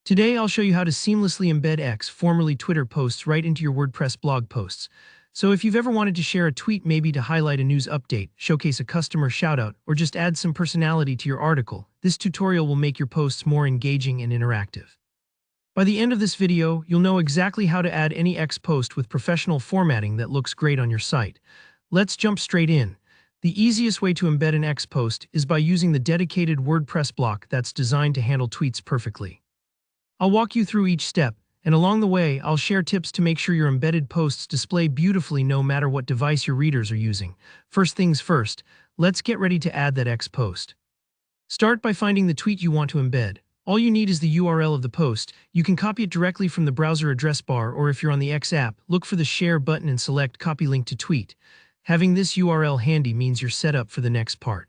Today I'll show you how to seamlessly embed X, formerly Twitter, posts right into your WordPress blog posts. So if you've ever wanted to share a tweet, maybe to highlight a news update, showcase a customer shoutout, or just add some personality to your article, this tutorial will make your posts more engaging and interactive. By the end of this video, you'll know exactly how to add any X post with professional formatting that looks great on your site. Let's jump straight in. The easiest way to embed an X post is by using the dedicated WordPress block that's designed to handle tweets perfectly. I'll walk you through each step, and along the way, I'll share tips to make sure your embedded posts display beautifully no matter what device your readers are using. First things first, let's get ready to add that X post. Start by finding the tweet you want to embed. All you need is the URL of the post. You can copy it directly from the browser address bar, or if you're on the X app, look for the Share button and select Copy Link to Tweet. Having this URL handy means you're set up for the next part.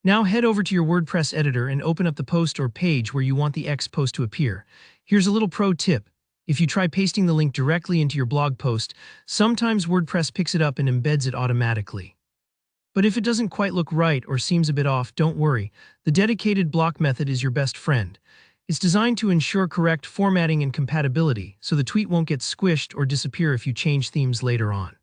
Now head over to your WordPress editor and open up the post or page where you want the X post to appear. Here's a little pro tip. If you try pasting the link directly into your blog post, sometimes WordPress picks it up and embeds it automatically. But if it doesn't quite look right or seems a bit off, don't worry. The dedicated block method is your best friend. It's designed to ensure correct formatting and compatibility, so the tweet won't get squished or disappear if you change themes later on.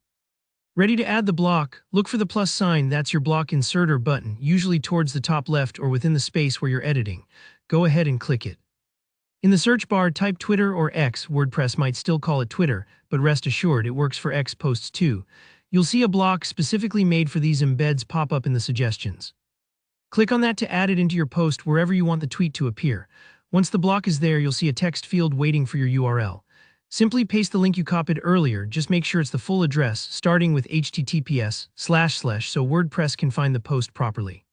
Ready to add the block? Look for the plus sign. That's your block inserter button, usually towards the top left or within the space where you're editing. Go ahead and click it. In the search bar, type Twitter or X. WordPress might still call it Twitter, but rest assured it works for X posts too. You'll see a block specifically made for these embeds pop up in the suggestions. Click on that to add it into your post wherever you want the tweet to appear. Once the block is there, you'll see a text field waiting for your URL. Simply paste the link you copied earlier. Just make sure it's the full address, starting with https:// so WordPress can find the post properly.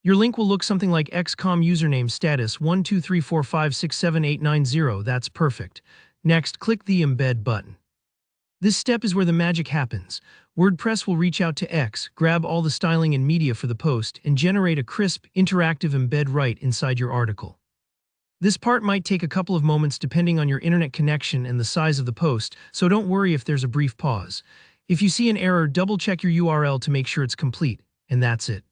Your link will look something like xcom username status 12345678890. That's perfect. Next, click the Embed button. This step is where the magic happens. WordPress will reach out to X, grab all the styling and media for the post, and generate a crisp, interactive embed right inside your article. This part might take a couple of moments depending on your internet connection and the size of the post, so don't worry if there's a brief pause. If you see an error, double-check your URL to make sure it's complete, and that's it.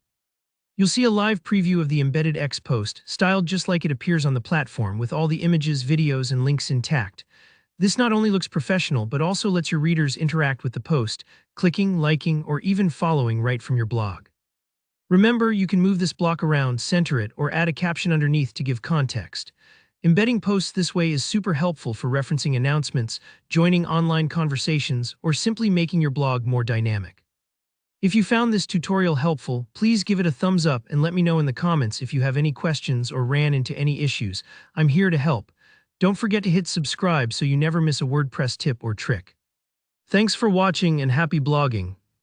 You'll see a live preview of the embedded X post, styled just like it appears on the platform, with all the images, videos, and links intact. This not only looks professional, but also lets your readers interact with the post, clicking, liking, or even following right from your blog. Remember, you can move this block around, center it, or add a caption underneath to give context. Embedding posts this way is super helpful for referencing announcements, joining online conversations, or simply making your blog more dynamic. If you found this tutorial helpful, please give it a thumbs up and let me know in the comments if you have any questions or ran into any issues. I'm here to help. Don't forget to hit subscribe so you never miss a WordPress tip or trick. Thanks for watching and happy blogging.